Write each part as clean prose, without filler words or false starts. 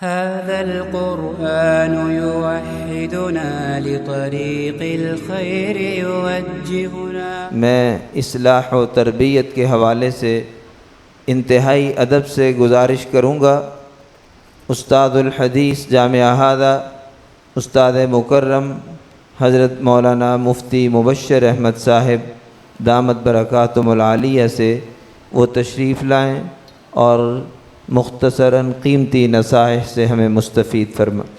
هذا القرآن يوحدنا لطريق الخير يوجهنا. میں اصلاح و تربیت کے حوالے سے انتہائی ادب سے گزارش کروں گا استاد الحدیث جامعہ ہادہ استاد مکرم حضرت مولانا مفتی مبشر احمد صاحب دامت برکاتہم العالیہ سے وہ تشریف لائیں اور مختصراً قیمتی نصائح سے ہمیں مستفید فرمائیں.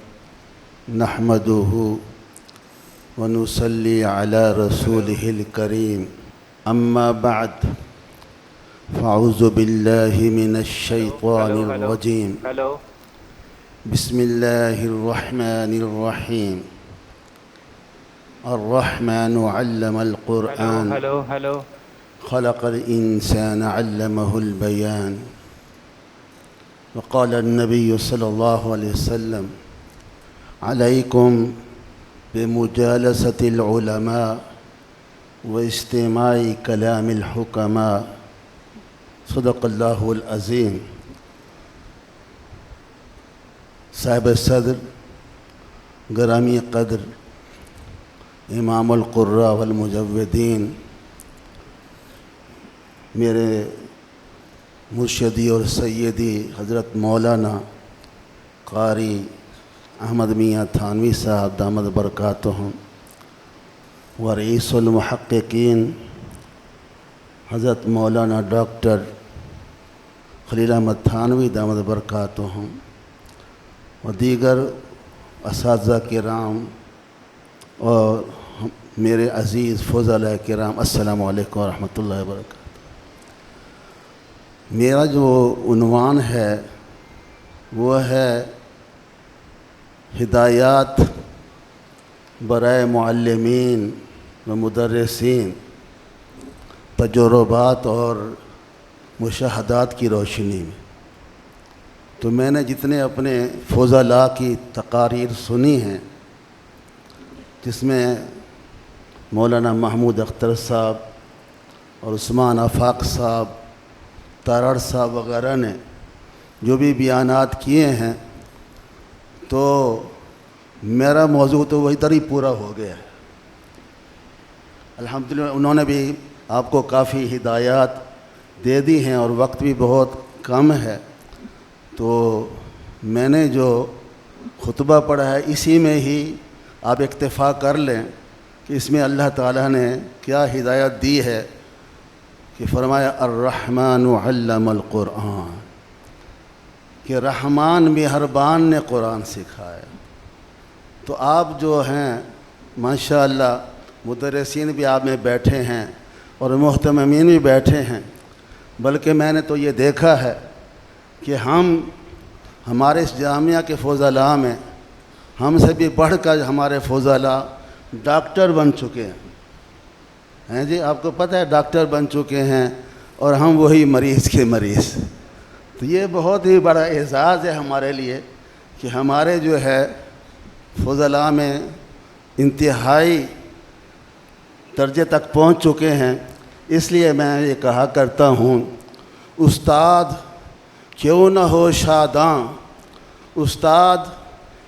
نحمدہ ونصلی علی رسولہ الکریم اما بعد فاعوذ باللہ من الشیطان الرجیم بسم اللہ الرحمن الرحیم. الرحمن علم القرآن خلق الإنسان علمه البيان. وقال النبي صلى الله عليه وسلم عليكم بمجالسة العلماء واستماع كلام الحكماء. صدق الله العظيم. صاحب صدر گرامی قدر امام القراء والمجودین، میرے مرشدی اور سیدی حضرت مولانا قاری احمد میاں تھانوی صاحب دامت برکاتہم، و رئیس المحققین حضرت مولانا ڈاکٹر خلیل احمد تھانوی دامت برکاتہم، و دیگر اساتذہ کرام اور میرے عزیز فضلاء کرام، السلام علیکم ورحمۃ اللہ وبرکاتہ. میرا جو عنوان ہے وہ ہے ہدایات برائے معلمین و مدرسین، تجربات اور مشاہدات کی روشنی میں. تو میں نے جتنے اپنے فضلاء کی تقاریر سنی ہیں، جس میں مولانا محمود اختر صاحب اور عثمان آفاق صاحب، تارڑ صاحب وغیرہ نے جو بھی بیانات کیے ہیں، تو میرا موضوع تو وہی طرح پورا ہو گیا ہے. الحمدللہ انہوں نے بھی آپ کو کافی ہدایات دے دی ہیں اور وقت بھی بہت کم ہے، تو میں نے جو خطبہ پڑھا ہے اسی میں ہی آپ اکتفا کر لیں کہ اس میں اللہ تعالیٰ نے کیا ہدایت دی ہے کہ فرمایا الرحمن علم القرآن، کہ رحمان مہربان نے قرآن سکھایا. تو آپ جو ہیں ماشاءاللہ مدرسین بھی آپ میں بیٹھے ہیں اور محتممین بھی بیٹھے ہیں، بلکہ میں نے تو یہ دیکھا ہے کہ ہمارے اس جامعہ کے فضلاء میں ہم سے بھی بڑھ کر ہمارے فضلاء ڈاکٹر بن چکے ہیں جی. آپ کو پتہ ہے ڈاکٹر بن چکے ہیں اور ہم وہی مریض کے مریض. تو یہ بہت ہی بڑا اعزاز ہے ہمارے لیے کہ ہمارے جو ہے فضلاء میں انتہائی درجے تک پہنچ چکے ہیں. اس لیے میں یہ کہا کرتا ہوں، استاد کیوں نہ ہو شاداں، استاد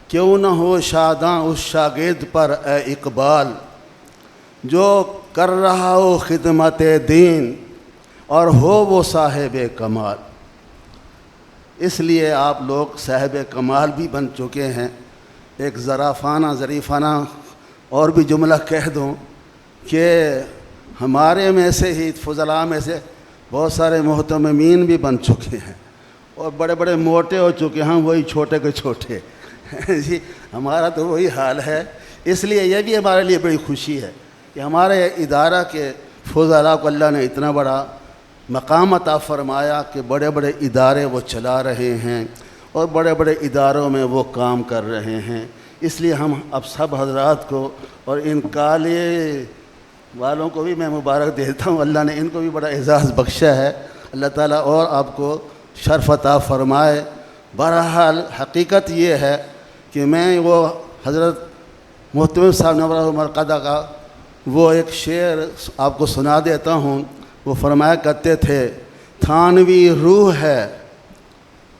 کیوں نہ ہو شاداں اس شاگرد پر اے اقبال، جو کر رہا ہو خدمت دین اور ہو وہ صاحب کمال. اس لیے آپ لوگ صاحب کمال بھی بن چکے ہیں. ایک ظریفانہ اور بھی جملہ کہہ دوں کہ ہمارے میں سے ہی فضلاء میں سے بہت سارے محتممین بھی بن چکے ہیں اور بڑے بڑے موٹے ہو چکے ہیں، وہی چھوٹے کے چھوٹے جی. ہمارا تو وہی حال ہے. اس لیے یہ بھی ہمارے لیے بڑی خوشی ہے کہ ہمارے ادارہ کے فضلاء کو اللہ نے اتنا بڑا مقام عطا فرمایا کہ بڑے بڑے ادارے وہ چلا رہے ہیں اور بڑے بڑے اداروں میں وہ کام کر رہے ہیں. اس لیے ہم اب سب حضرات کو اور ان کالے والوں کو بھی میں مبارک دیتا ہوں. اللہ نے ان کو بھی بڑا اعزاز بخشا ہے. اللہ تعالیٰ اور آپ کو شرف عطا فرمائے. بہرحال حقیقت یہ ہے کہ میں وہ حضرت محتمم صاحب نور مرقدہ کا وہ ایک شعر آپ کو سنا دیتا ہوں. وہ فرمایا کرتے تھے، تھانوی روح ہے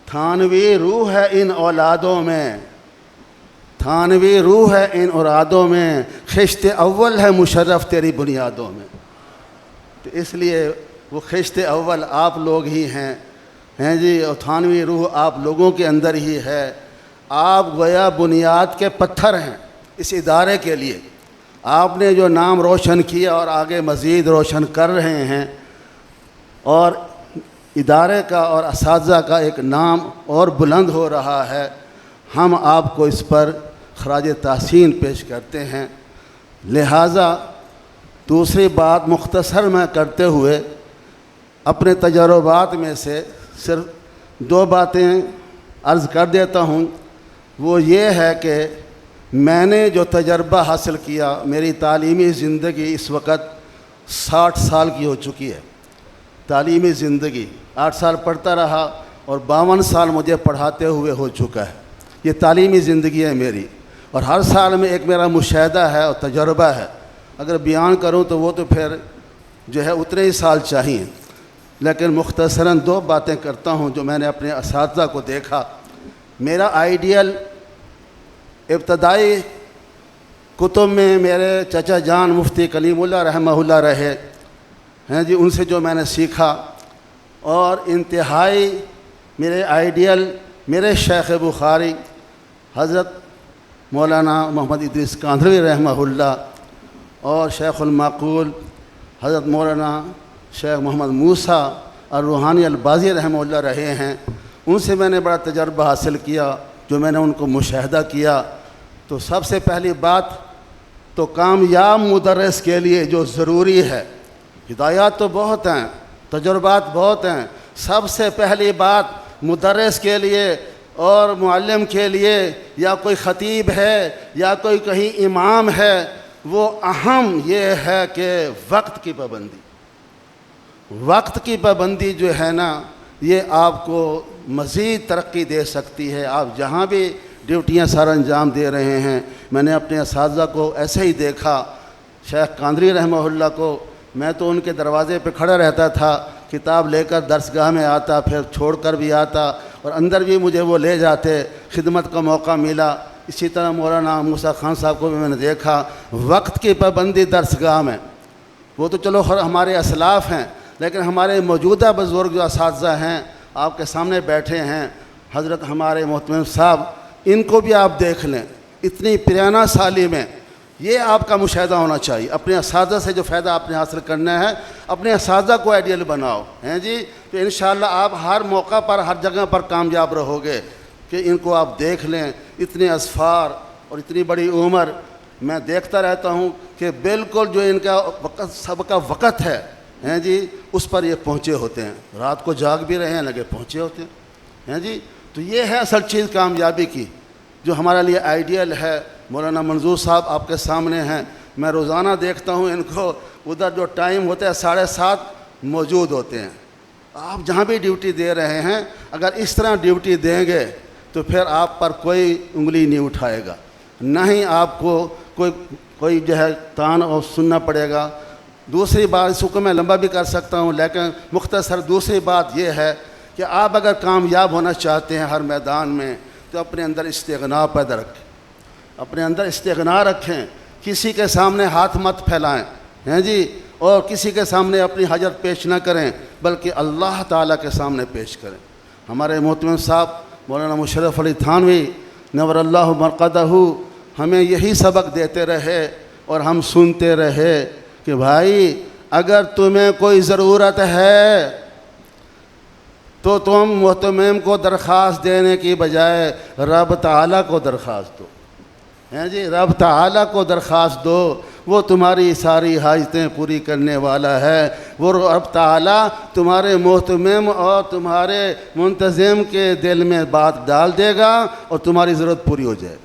थानवी रूह है इन औलादों में, थानवी रूह है इन औलादों में, खिश्त अव्वल है मुशर्रफ तेरी बुनियादों में। तो इसलिए वो खिश्त अव्वल आप लोग ही हैं जी, और थानवी रूह आप लोगों के अंदर ही है। आप गोया बुनियाद के पत्थर हैं इस इदारे के लिए। आपने जो नाम रोशन किया और आगे मज़ीद रोशन कर रहे हैं, और इदारे का और असातिज़ा का एक नाम और बुलंद हो रहा है। हम आपको इस पर खराज तहसीन पेश करते हैं। लिहाजा दूसरी बात मुख्तसर मैं करते हुए अपने तजर्बात में से सिर्फ 2 बातें अर्ज़ कर देता हूँ। वो ये है कि मैंने जो तजर्बा हासिल किया, मेरी तालीमी ज़िंदगी इस वक्त 60 साल की हो चुकी है। तालीमी ज़िंदगी 8 साल पढ़ता रहा और 52 साल मुझे पढ़ाते हुए हो चुका है। ये तालीमी ज़िंदगी है मेरी, और हर साल में एक मेरा मुशाहिदा है और तजर्बा है। अगर बयान करूं तो वो तो फिर जो है उतने ही साल चाहिए, लेकिन मुख्तसरन 2 बातें करता हूं जो मैंने अपने असातिज़ा को देखा। मेरा आइडियल इब्तदाई कुतुब में मेरे चचा जान मुफ्ती कलीमुल्लाह रहमहुल्लाह रहे हैं जी, उनसे जो मैंने सीखा, और इंतहाई मेरे आइडियल मेरे शेख बुखारी हज़रत मौलाना मोहम्मद इदरीस कांधवी रहमहुल्लाह और शेखुल माक़ूल हज़रत मौलाना शेख मोहम्मद मूसा और रूहानी अलबाज़ी रहमहुल्लाह रहे हैं। उनसे मैंने बड़ा तजर्बा हासिल किया, जो मैंने उनको मुशाहिदा किया। तो सबसे पहली बात तो कामयाब मुदर्रिस के लिए जो ज़रूरी है, हिदायत तो बहुत हैं, तजुर्बात बहुत हैं, सबसे पहली बात मुदर्रिस के लिए और मुअल्लिम के लिए, या कोई ख़तीब है या कोई कहीं इमाम है, वो अहम ये है कि वक्त की पाबंदी। वक्त की पाबंदी जो है ना, ये आपको मज़ीद तरक्की दे सकती है। आप जहाँ भी ड्यूटियाँ सर अंजाम दे रहे हैं, मैंने अपने असातिज़ा को ऐसे ही देखा। शेख कांदरी रहमहुल्लाह को मैं तो उनके दरवाज़े पे खड़ा रहता था, किताब लेकर दरसगाह में आता, फिर छोड़ कर भी आता, और अंदर भी मुझे वो ले जाते, खिदमत का मौका मिला। इसी तरह मौलाना मूसा खान साहब को भी मैंने देखा। वक्त की पाबंदी दरसगाह में, वो तो चलो हमारे असलाफ़ हैं, लेकिन हमारे मौजूदा बुज़ुर्ग जो असातिज़ा हैं आपके सामने बैठे हैं, हज़रत हमारे मोहतरम साहब, इनको भी आप देख लें। इतनी पिराना साली में ये आपका मुशाहिदा होना चाहिए। अपने असातिज़ा से जो फ़ायदा आपने हासिल करना है, अपने असातिज़ा को आइडियल बनाओ, हैं जी, तो इंशाअल्लाह आप हर मौका पर हर जगह पर कामयाब रहोगे। कि इनको आप देख लें, इतने असफ़ार और इतनी बड़ी उम्र, मैं देखता रहता हूँ कि बिल्कुल जो इनका वक़्त सबका वक़्त है, हैं जी, उस पर ये पहुँचे होते हैं। रात को जाग भी रहे हैं, लगे पहुँचे होते हैं जी। तो ये है असल चीज़ कामयाबी की, जो हमारे लिए आइडियल है। मौलाना मंजूर साहब आपके सामने हैं, मैं रोज़ाना देखता हूँ इनको, उधर जो टाइम होता है 7:30 मौजूद होते हैं। आप जहाँ भी ड्यूटी दे रहे हैं, अगर इस तरह ड्यूटी देंगे तो फिर आप पर कोई उंगली नहीं उठाएगा, ना ही आपको कोई जो है तान और सुनना पड़ेगा। दूसरी बात, इसको मैं लंबा भी कर सकता हूँ, लेकिन मुख्तसर दूसरी बात यह है कि आप अगर कामयाब होना चाहते हैं हर मैदान में, तो अपने अंदर इस्तिग़ना पैदा रखें, अपने अंदर इस्तिग़ना रखें। किसी के सामने हाथ मत फैलाएं, हैं जी, और किसी के सामने अपनी हाजत पेश ना करें, बल्कि अल्लाह ताला के सामने पेश करें। हमारे मोहतरम साहब मौलाना मुशर्रफ अली थानवी नव्वरल्लाहु मरक़दहू हमें यही सबक देते रहे, और हम सुनते रहे कि भाई अगर तुम्हें कोई ज़रूरत है तो तुम मोहतमिम को दरख्वास्त देने की बजाय रब ताला को दरख्वास्त दो, हैं जी, रब ताला को दरख्वास्त दो। वो तुम्हारी सारी हाजतें पूरी करने वाला है। वो रब ताला तुम्हारे मोहतमिम और तुम्हारे मुंतज़िम के दिल में बात डाल देगा और तुम्हारी ज़रूरत पूरी हो जाए।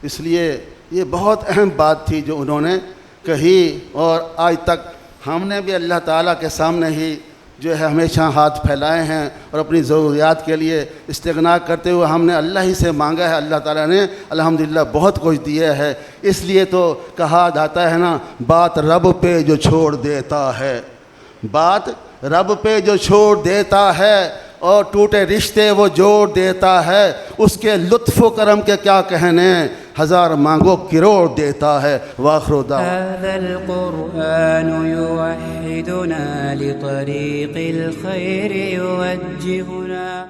इसलिए ये बहुत अहम बात थी जो उन्होंने कही, और आज तक हमने भी अल्लाह ताला के सामने ही जो है हमेशा हाथ फैलाए हैं, और अपनी ज़रूरियात के लिए इस्तिग़ना करते हुए हमने अल्लाह ही से मांगा है। अल्लाह ताला ने अल्हम्दुलिल्लाह बहुत कुछ दिया है। इसलिए तो कहा जाता है ना, बात रब पे जो छोड़ देता है, बात रब पे जो छोड़ देता है, اور ٹوٹے رشتے وہ جوڑ دیتا ہے، اس کے لطف و کرم کے کیا کہنے، ہزار مانگو کروڑ دیتا ہے۔ وآخر دعوانا هذا القرآن يوحدنا لطريق الخير يوجهنا